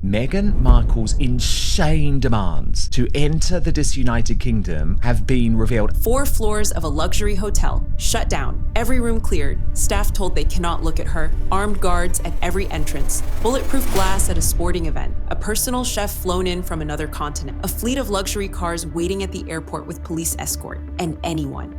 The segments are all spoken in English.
Meghan Markle's insane demands to enter the disunited kingdom have been revealed. 4 floors of a luxury hotel, shut down, every room cleared, staff told they cannot look at her, armed guards at every entrance, bulletproof glass at a sporting event, a personal chef flown in from another continent, a fleet of luxury cars waiting at the airport with police escort, and anyone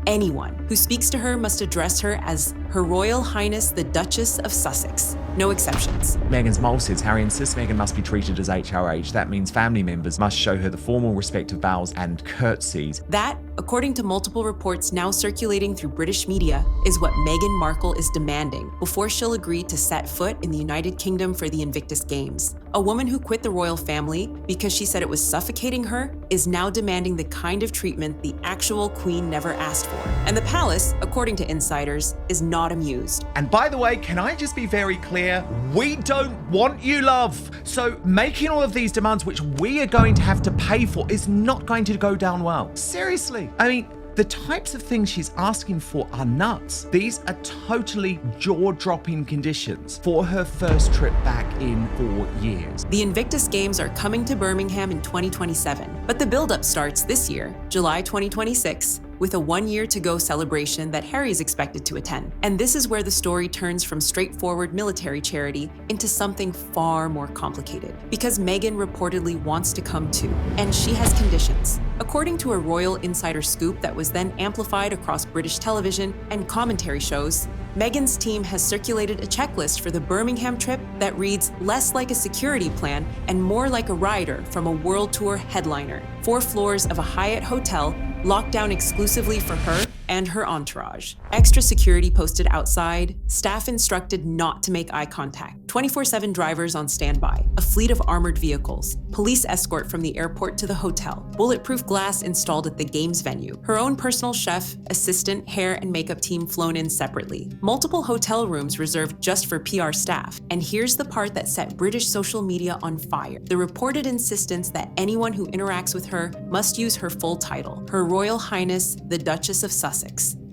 who speaks to her must address her as Her Royal Highness the Duchess of Sussex. No exceptions. Meghan's mole says Harry insists Meghan must be treated as HRH. That means family members must show her the formal respect of bows and curtsies. That, according to multiple reports now circulating through British media, is what Meghan Markle is demanding before she'll agree to set foot in the United Kingdom for the Invictus Games. A woman who quit the royal family because she said it was suffocating her is now demanding the kind of treatment the actual queen never asked for. And the palace, according to insiders, is not amused. And by the way, can I just be very clear? We don't want you, love. So making all of these demands, which we are going to have to pay for, is not going to go down well. Seriously. I mean, the types of things she's asking for are nuts. These are totally jaw-dropping conditions for her first trip back in 4 years. The Invictus Games are coming to Birmingham in 2027, but the build-up starts this year, July 2026, with a 1-year-to-go celebration that Harry is expected to attend. And this is where the story turns from straightforward military charity into something far more complicated. Because Meghan reportedly wants to come too, and she has conditions. According to a royal insider scoop that was then amplified across British television and commentary shows, Meghan's team has circulated a checklist for the Birmingham trip that reads less like a security plan and more like a rider from a world tour headliner. 4 floors of a Hyatt hotel locked down exclusively for her and her entourage. Extra security posted outside, staff instructed not to make eye contact, 24/7 drivers on standby, a fleet of armored vehicles, police escort from the airport to the hotel, bulletproof glass installed at the games venue, her own personal chef, assistant, hair and makeup team flown in separately, multiple hotel rooms reserved just for PR staff. And here's the part that set British social media on fire: the reported insistence that anyone who interacts with her must use her full title, Her Royal Highness the Duchess of Sussex.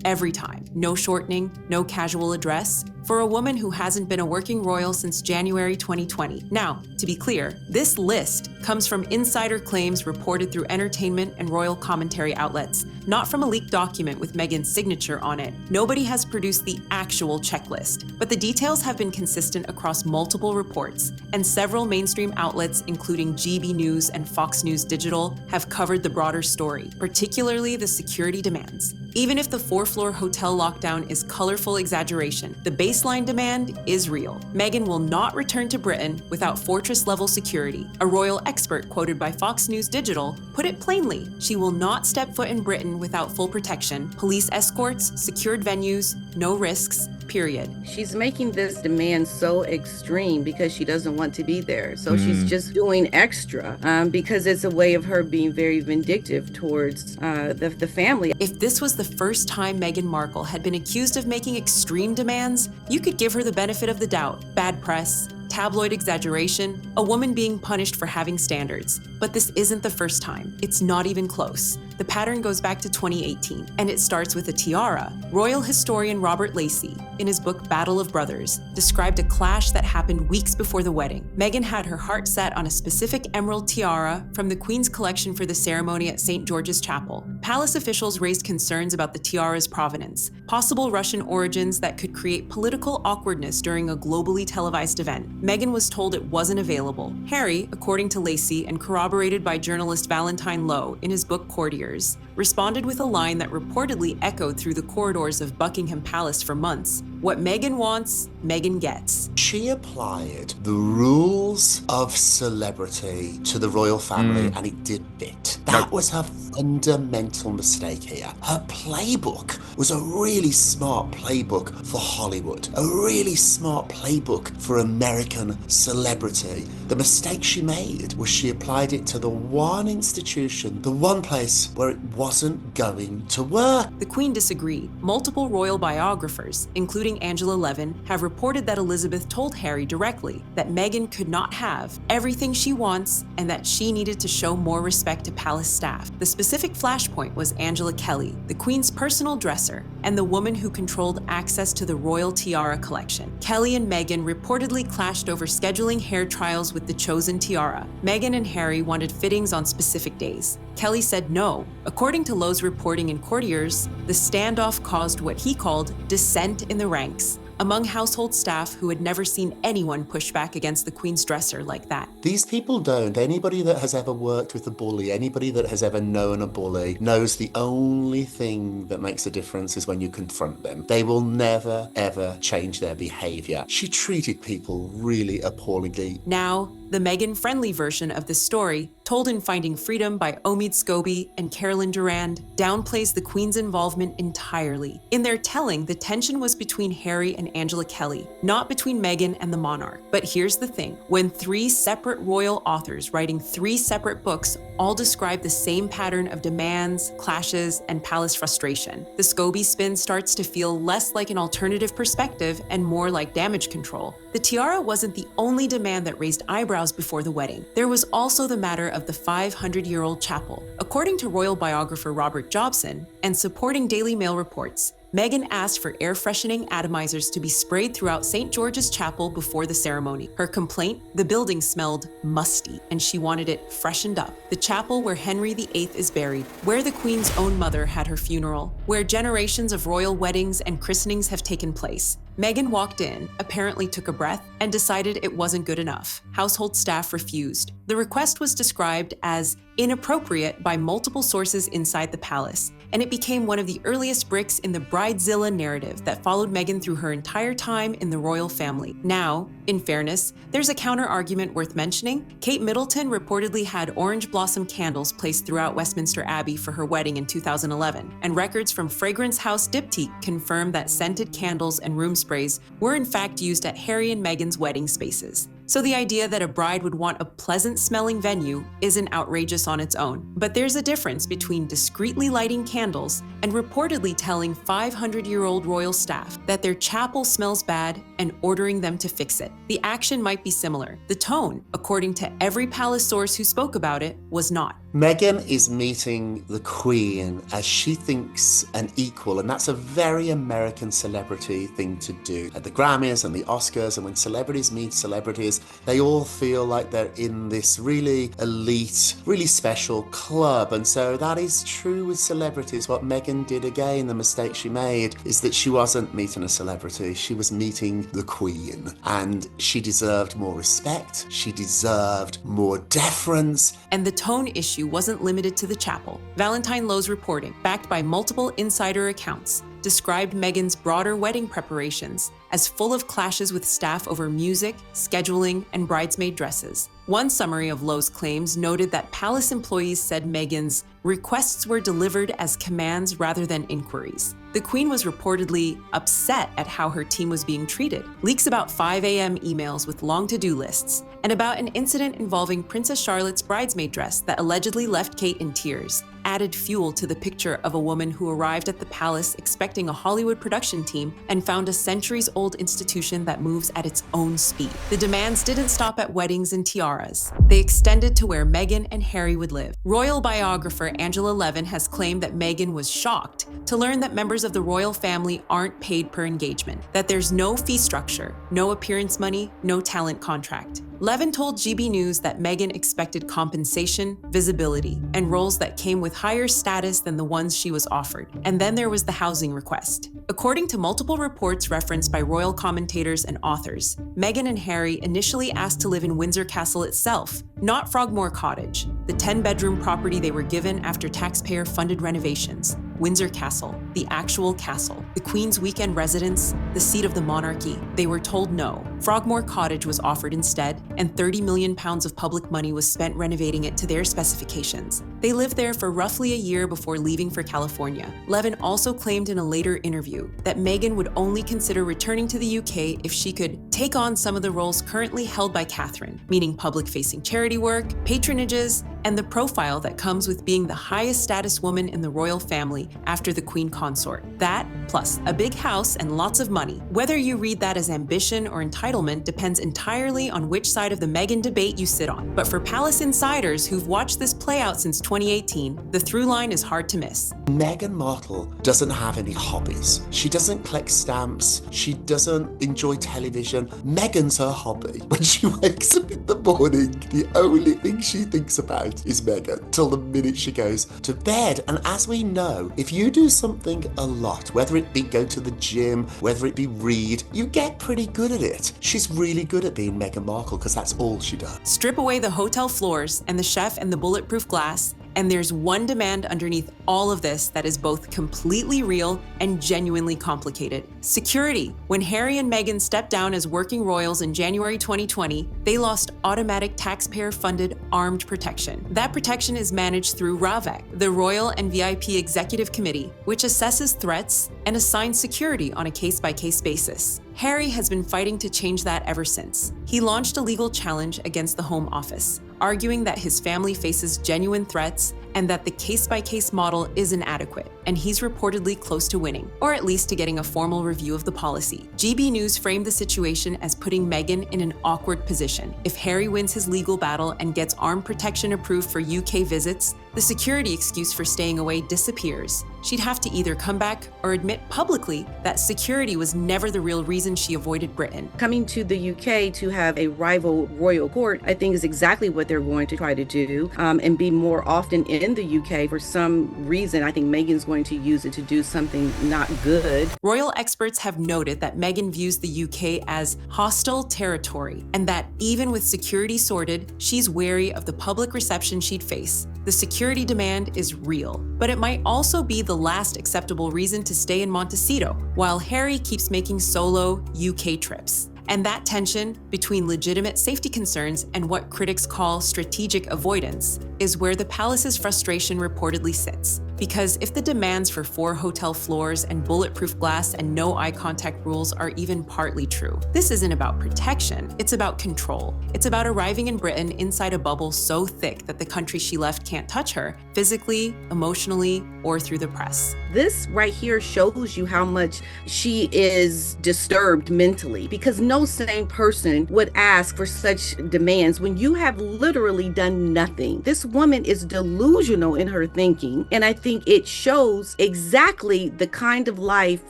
Every time. No shortening, no casual address, for a woman who hasn't been a working royal since January 2020. Now, to be clear, this list comes from insider claims reported through entertainment and royal commentary outlets, not from a leaked document with Meghan's signature on it. Nobody has produced the actual checklist, but the details have been consistent across multiple reports, and several mainstream outlets, including GB News and Fox News Digital, have covered the broader story, particularly the security demands. Even if the 4-floor hotel lockdown is colorful exaggeration, the baseline demand is real. Meghan will not return to Britain without fortress-level security. A royal expert quoted by Fox News Digital put it plainly: she will not step foot in Britain without full protection, police escorts, secured venues, no risks, period. She's making this demand so extreme because she doesn't want to be there. So she's just doing extra because it's a way of her being very vindictive towards the family. If this was the first time Meghan Markle had been accused of making extreme demands, you could give her the benefit of the doubt. Bad press, tabloid exaggeration, a woman being punished for having standards. But this isn't the first time. It's not even close. The pattern goes back to 2018, and it starts with a tiara. Royal historian Robert Lacey, in his book Battle of Brothers, described a clash that happened weeks before the wedding. Meghan had her heart set on a specific emerald tiara from the Queen's collection for the ceremony at St. George's Chapel. Palace officials raised concerns about the tiara's provenance, possible Russian origins that could create political awkwardness during a globally televised event. Meghan was told it wasn't available. Harry, according to Lacey and corroborated by journalist Valentine Lowe in his book Courtiers, responded with a line that reportedly echoed through the corridors of Buckingham Palace for months: "What Meghan wants, Meghan gets." She applied the rules of celebrity to the royal family and it did fit. That was her fundamental mistake here. Her playbook was a really smart playbook for Hollywood, a really smart playbook for American celebrity. The mistake she made was she applied it to the one institution, the one place where it wasn't going to work. The Queen disagreed. Multiple royal biographers, including including Angela Levin, have reported that Elizabeth told Harry directly that Meghan could not have everything she wants and that she needed to show more respect to palace staff. The specific flashpoint was Angela Kelly, the Queen's personal dresser, and the woman who controlled access to the royal tiara collection. Kelly and Meghan reportedly clashed over scheduling hair trials with the chosen tiara. Meghan and Harry wanted fittings on specific days. Kelly said no. According to Lowe's reporting in Courtiers, the standoff caused what he called dissent in the ranks among household staff who had never seen anyone push back against the Queen's dresser like that. These people don't. Anybody that has ever worked with a bully, anybody that has ever known a bully, knows the only thing that makes a difference is when you confront them. They will never, ever change their behavior. She treated people really appallingly. Now, the Meghan-friendly version of this story, told in Finding Freedom by Omid Scobie and Carolyn Durand, downplays the Queen's involvement entirely. In their telling, the tension was between Harry and Angela Kelly, not between Meghan and the monarch. But here's the thing. When 3 separate royal authors writing 3 separate books all describe the same pattern of demands, clashes, and palace frustration, the Scobie spin starts to feel less like an alternative perspective and more like damage control. The tiara wasn't the only demand that raised eyebrows before the wedding. There was also the matter of the 500-year-old chapel. According to royal biographer Robert Jobson and supporting Daily Mail reports, Meghan asked for air freshening atomizers to be sprayed throughout St. George's Chapel before the ceremony. Her complaint? The building smelled musty, and she wanted it freshened up. The chapel where Henry VIII is buried, where the Queen's own mother had her funeral, where generations of royal weddings and christenings have taken place. Meghan walked in, apparently took a breath, and decided it wasn't good enough. Household staff refused. The request was described as inappropriate by multiple sources inside the palace, and it became one of the earliest bricks in the Bridzilla narrative that followed Meghan through her entire time in the royal family. Now, in fairness, there's a counter-argument worth mentioning. Kate Middleton reportedly had orange blossom candles placed throughout Westminster Abbey for her wedding in 2011, and records from Fragrance House Diptyque confirm that scented candles and room sprays were in fact used at Harry and Meghan's wedding spaces. So the idea that a bride would want a pleasant-smelling venue isn't outrageous on its own. But there's a difference between discreetly lighting candles and reportedly telling 500-year-old royal staff that their chapel smells bad and ordering them to fix it. The action might be similar. The tone, according to every palace source who spoke about it, was not. Meghan is meeting the Queen as she thinks an equal, and that's a very American celebrity thing to do. At the Grammys and the Oscars, and when celebrities meet celebrities, they all feel like they're in this really elite, really special club. And so that is true with celebrities. What Meghan did again, the mistake she made, is that she wasn't meeting a celebrity. She was meeting the Queen. And she deserved more respect. She deserved more deference. And the tone issue wasn't limited to the chapel. Valentine Lowe's reporting, backed by multiple insider accounts, described Meghan's broader wedding preparations as full of clashes with staff over music, scheduling, and bridesmaid dresses. One summary of Lowe's claims noted that palace employees said Meghan's requests were delivered as commands rather than inquiries. The Queen was reportedly upset at how her team was being treated. Leaks about 5 a.m. emails with long to-do lists, and about an incident involving Princess Charlotte's bridesmaid dress that allegedly left Kate in tears, added fuel to the picture of a woman who arrived at the palace expecting a Hollywood production team and found a centuries-old institution that moves at its own speed. The demands didn't stop at weddings and tiaras. They extended to where Meghan and Harry would live. Royal biographer Angela Levin has claimed that Meghan was shocked to learn that members of the royal family aren't paid per engagement, that there's no fee structure, no appearance money, no talent contract. Levin told GB News that Meghan expected compensation, visibility, and roles that came with higher status than the ones she was offered. And then there was the housing request. According to multiple reports referenced by royal commentators and authors, Meghan and Harry initially asked to live in Windsor Castle itself, not Frogmore Cottage, the 10-bedroom property they were given after taxpayer-funded renovations. Windsor Castle, the actual castle, the Queen's weekend residence, the seat of the monarchy. They were told no. Frogmore Cottage was offered instead, and £30 million of public money was spent renovating it to their specifications. They lived there for roughly a year before leaving for California. Levin also claimed in a later interview that Meghan would only consider returning to the UK if she could take on some of the roles currently held by Catherine, meaning public-facing charity work, patronages, and the profile that comes with being the highest status woman in the royal family Harry after the Queen Consort. That, plus a big house and lots of money. Whether you read that as ambition or entitlement depends entirely on which side of the Meghan debate you sit on. But for palace insiders who've watched this play out since 2018, the through line is hard to miss. Meghan Markle doesn't have any hobbies. She doesn't collect stamps. She doesn't enjoy television. Meghan's her hobby. When she wakes up in the morning, the only thing she thinks about is Meghan till the minute she goes to bed. And as we know, if you do something a lot, whether it be go to the gym, whether it be read, you get pretty good at it. She's really good at being Meghan Markle because that's all she does. Strip away the hotel floors and the chef and the bulletproof glass, and there's one demand underneath all of this that is both completely real and genuinely complicated. Security. When Harry and Meghan stepped down as working royals in January 2020, they lost automatic taxpayer-funded armed protection. That protection is managed through RAVEC, the Royal and VIP Executive Committee, which assesses threats and assigns security on a case-by-case basis. Harry has been fighting to change that ever since. He launched a legal challenge against the Home Office, arguing that his family faces genuine threats and that the case-by-case model is inadequate, and he's reportedly close to winning, or at least to getting a formal review of the policy. GB News framed the situation as putting Meghan in an awkward position. If Harry wins his legal battle and gets armed protection approved for UK visits, the security excuse for staying away disappears. She'd have to either come back or admit publicly that security was never the real reason she avoided Britain. Coming to the UK to have a rival royal court, I think is exactly what they're going to try to do, and be more often in the UK. For some reason, I think Meghan's going to use it to do something not good. Royal experts have noted that Meghan views the UK as hostile territory, and that even with security sorted, she's wary of the public reception she'd face. The security demand is real, but it might also be the last acceptable reason to stay in Montecito, while Harry keeps making solo UK trips. And that tension between legitimate safety concerns and what critics call strategic avoidance is where the palace's frustration reportedly sits. Because if the demands for 4 hotel floors and bulletproof glass and no eye contact rules are even partly true, this isn't about protection, it's about control. It's about arriving in Britain inside a bubble so thick that the country she left can't touch her, physically, emotionally, or through the press. This right here shows you how much she is disturbed mentally, because no sane person would ask for such demands when you have literally done nothing. This woman is delusional in her thinking, and I think it shows exactly the kind of life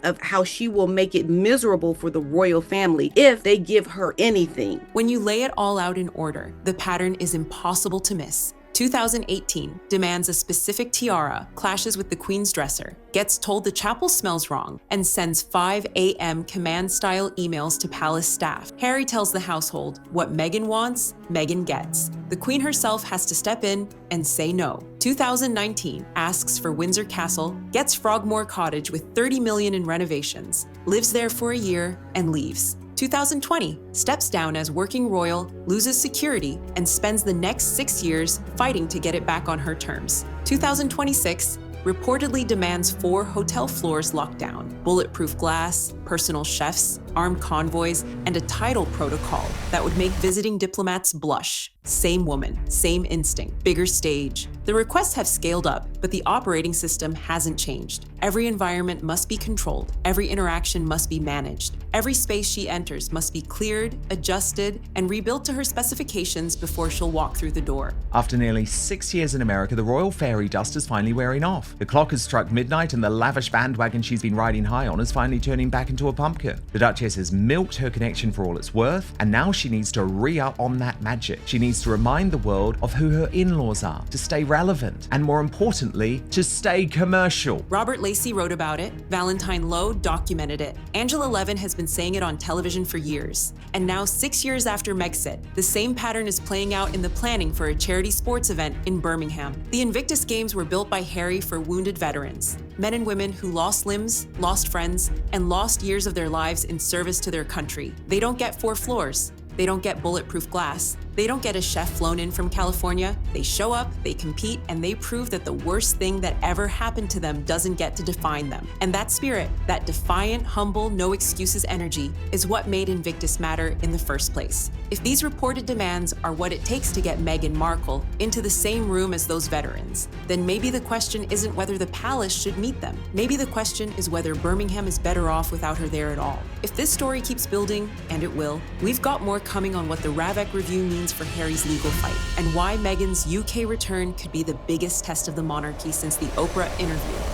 of how she will make it miserable for the royal family if they give her anything. When you lay it all out in order, the pattern is impossible to miss. 2018 demands a specific tiara, clashes with the Queen's dresser, gets told the chapel smells wrong, and sends 5 a.m. command-style emails to palace staff. Harry tells the household what Meghan wants, Meghan gets. The Queen herself has to step in and say no. 2019 asks for Windsor Castle, gets Frogmore Cottage with $30 million in renovations, lives there for a year, and leaves. 2020 steps down as working royal, loses security, and spends the next 6 years fighting to get it back on her terms. 2026 reportedly demands 4 hotel floors locked down, bulletproof glass, personal chefs, armed convoys, and a title protocol that would make visiting diplomats blush. Same woman, same instinct, bigger stage. The requests have scaled up, but the operating system hasn't changed. Every environment must be controlled. Every interaction must be managed. Every space she enters must be cleared, adjusted, and rebuilt to her specifications before she'll walk through the door. After nearly 6 years in America, the royal fairy dust is finally wearing off. The clock has struck midnight and the lavish bandwagon she's been riding high on is finally turning back into a pumpkin. The Duchess has milked her connection for all it's worth, and now she needs to re-up on that magic. She needs to remind the world of who her in-laws are, to stay relevant, and more importantly, to stay commercial. Robert Lacey wrote about it, Valentine Lowe documented it, Angela Levin has been saying it on television for years. And now 6 years after Megxit, the same pattern is playing out in the planning for a charity sports event in Birmingham. The Invictus Games were built by Harry for wounded veterans, men and women who lost limbs, lost friends, and lost years of their lives in service to their country. They don't get 4 floors. They don't get bulletproof glass. They don't get a chef flown in from California. They show up, they compete, and they prove that the worst thing that ever happened to them doesn't get to define them. And that spirit, that defiant, humble, no excuses energy, is what made Invictus matter in the first place. If these reported demands are what it takes to get Meghan Markle into the same room as those veterans, then maybe the question isn't whether the palace should meet them. Maybe the question is whether Birmingham is better off without her there at all. If this story keeps building, and it will, we've got more coming on what the Ravek review means for Harry's legal fight, and why Meghan's UK return could be the biggest test of the monarchy since the Oprah interview.